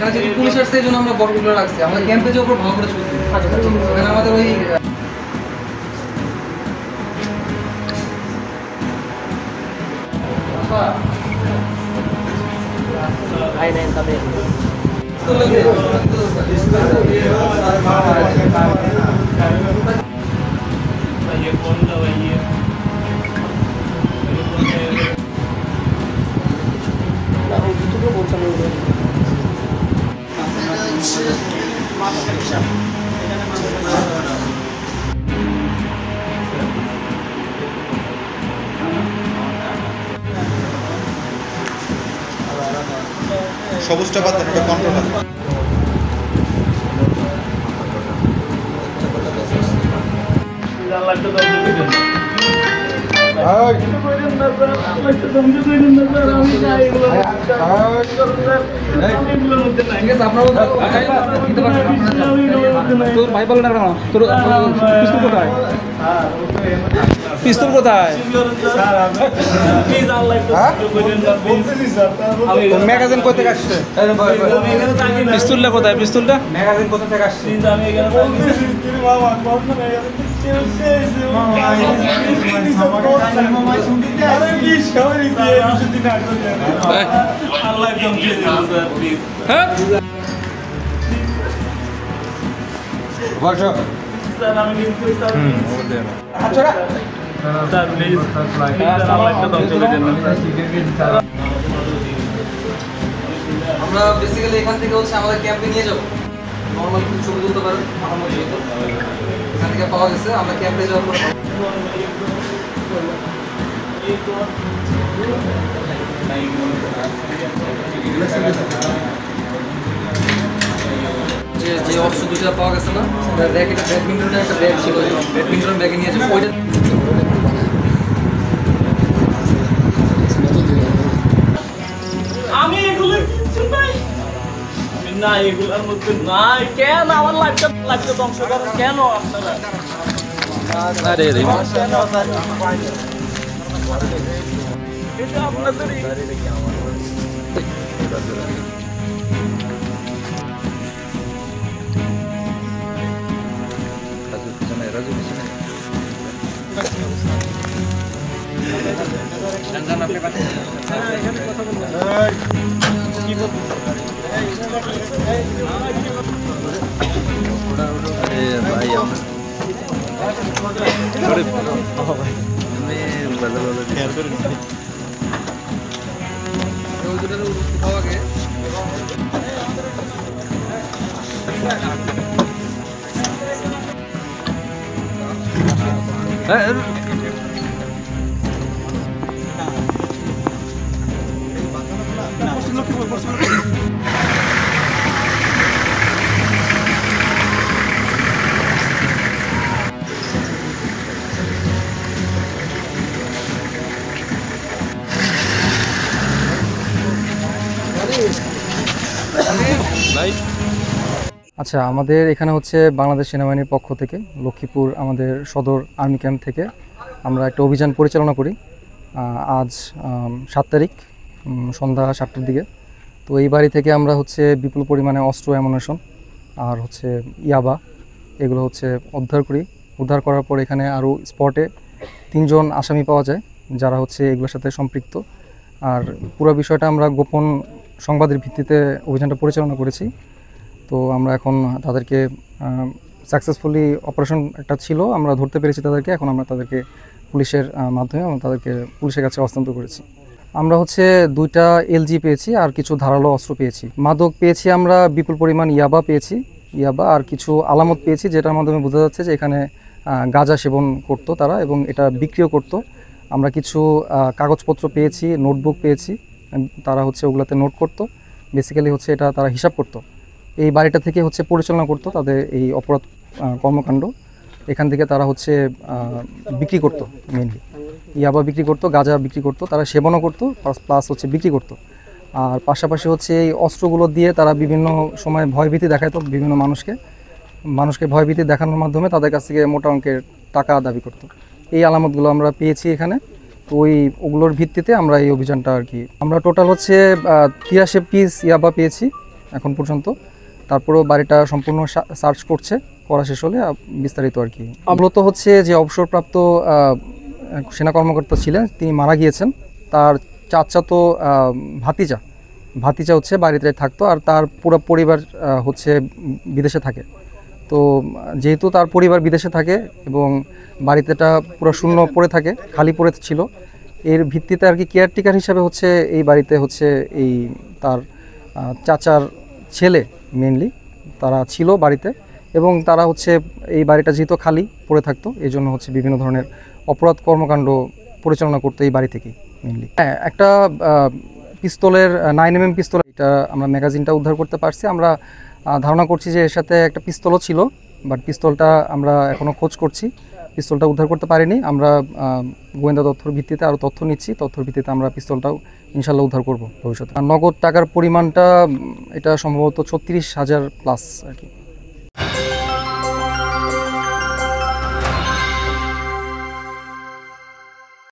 এখানে যেহেতু পুলিশ আসছে এই জন্য আমরা বড়গুলো রাখছি, আমাদের ক্যাম্পে যে উপর ভালো করে চলছে। এখানে আমাদের ওই সবুজটা বাদ দেন, ওটা কন্ট্রোল আছে। তোর ভাই বলে না কেন, তোর পিস্তল কোথায়? পিস্তল কোথায়? ম্যাগাজিন কোথা থেকে আসছে? পিস্তলটা কোথায়? পিস্তলটা ম্যাগাজিন কোথা থেকে আসছে? আমরা বেসিক্যালি এখান থেকে হচ্ছে আমাদের ক্যাম্পে নিয়ে যাবো, নর্মাল কিছু ছবি তুলতে পারেন আমার মতো। এখান থেকে পাওয়া গেছে, আমরা ক্যাম্পে যাওয়ার পর যে অস্ত্র দুটা পাওয়া গেছে না, ব্যাগ, এটা ব্যাডমিন্টনের একটা ব্যাগ ছিল, ব্যাডমিন্টনের ব্যাগে নিয়ে যাবো ওইটা। আমি এগুলো কিছু নাই, আমি না এগুলোর মধ্যে নাই। কেন আমার লাইফটা ধ্বংস করেন কেন আপনারা? আরে রে এটা আপনাদের আচ্ছা, আমাদের এখানে হচ্ছে বাংলাদেশ সেনাবাহিনীর পক্ষ থেকে লক্ষ্মীপুর আমাদের সদর আর্মি ক্যাম্প থেকে আমরা একটা অভিযান পরিচালনা করি আজ 7 তারিখ সন্ধ্যা 7টার দিকে। তো এই বাড়ি থেকে আমরা হচ্ছে বিপুল পরিমাণে অস্ত্র, অ্যামুনেশন আর হচ্ছে ইয়াবা এগুলো হচ্ছে উদ্ধার করার পর এখানে আরও স্পটে 3 জন আসামি পাওয়া যায় যারা হচ্ছে এগুলোর সাথে সম্পৃক্ত। আর পুরো বিষয়টা আমরা গোপন সংবাদের ভিত্তিতে অভিযানটা পরিচালনা করেছি। তো আমরা এখন তাদেরকে সাকসেসফুলি অপারেশন একটা ছিল, আমরা ধরতে পেরেছি তাদেরকে। এখন আমরা তাদেরকে পুলিশের মাধ্যমে আমরা তাদেরকে পুলিশের কাছে হস্তান্তর করেছি। আমরা হচ্ছে 2টা এলজি পেয়েছি আর কিছু ধারালো অস্ত্র পেয়েছি। মাদক পেয়েছি আমরা বিপুল পরিমাণ ইয়াবা পেয়েছি, ইয়াবা আর কিছু আলামত পেয়েছি যেটার মাধ্যমে বোঝা যাচ্ছে যে এখানে গাঁজা সেবন করতো তারা এবং এটা বিক্রিও করতো। আমরা কিছু কাগজপত্র পেয়েছি, নোটবুক পেয়েছি, তারা হচ্ছে ওগুলাতে নোট করতো। বেসিক্যালি হচ্ছে এটা তারা হিসাব করতো, এই বাড়িটা থেকে হচ্ছে পরিচালনা করতো তাদের এই অপরাধ কর্মকাণ্ড। এখান থেকে তারা হচ্ছে বিক্রি করতো, মেনলি ইয়াবা বিক্রি করতো, গাঁজা বিক্রি করতো, তারা সেবনও করতো প্লাস হচ্ছে বিক্রি করতো। আর পাশাপাশি হচ্ছে এই অস্ত্রগুলো দিয়ে তারা বিভিন্ন সময় ভয়ভীতি দেখাতো বিভিন্ন মানুষকে ভয়ভীতি দেখানোর মাধ্যমে তাদের কাছ থেকে মোটা অঙ্কের টাকা দাবি করতো। এই আলামতগুলো আমরা পেয়েছি এখানে। তো ওগুলোর ভিত্তিতে আমরা এই অভিযানটা আর কি, আমরা টোটাল হচ্ছে 83 পিস ইয়াবা পেয়েছি, এখন পর্যন্ত। তারপরেও বাড়িটা সম্পূর্ণ সার্চ করা শেষ হলে বিস্তারিত আর কি। মূলত হচ্ছে যে অবসরপ্রাপ্ত সেনা কর্মকর্তা ছিলেন, তিনি মারা গিয়েছেন। তার চাচাতো ভাতিজা হচ্ছে বাড়িতে থাকতো, আর তার পুরো পরিবার হচ্ছে বিদেশে থাকে। তো যেহেতু তার পরিবার বিদেশে থাকে এবং বাড়িতেটা পুরো শূন্য পড়ে থাকে, খালি পড়ে ছিল, এর ভিত্তিতে আর কি কেয়ারটেকার হিসাবে হচ্ছে এই বাড়িতে হচ্ছে এই তার চাচার ছেলে মেনলি তারা ছিল বাড়িতে, এবং তারা হচ্ছে এই বাড়িটা যেহেতু খালি পড়ে থাকতো এই জন্য হচ্ছে বিভিন্ন ধরনের অপরাধ কর্মকাণ্ড পরিচালনা করতো এই বাড়ি থেকেই মেনলি। হ্যাঁ, একটা পিস্তলের 9mm পিস্তল, এটা আমরা ম্যাগাজিনটা উদ্ধার করতে পারছি। আমরা ধারণা করছি যে এর সাথে একটা পিস্তলও ছিল, বাট পিস্তলটা আমরা এখনও খোঁজ করছি, পিস্তলটা উদ্ধার করতে পারিনি। আমরা গোয়েন্দা তথ্যের ভিত্তিতে আরও তথ্য নিচ্ছি, তথ্যের ভিত্তিতে আমরা পিস্তলটাও ইনশাল্লাহ উদ্ধার করব ভবিষ্যতে। আর নগদ টাকার পরিমাণটা এটা সম্ভবত 36,000 প্লাস আর কি।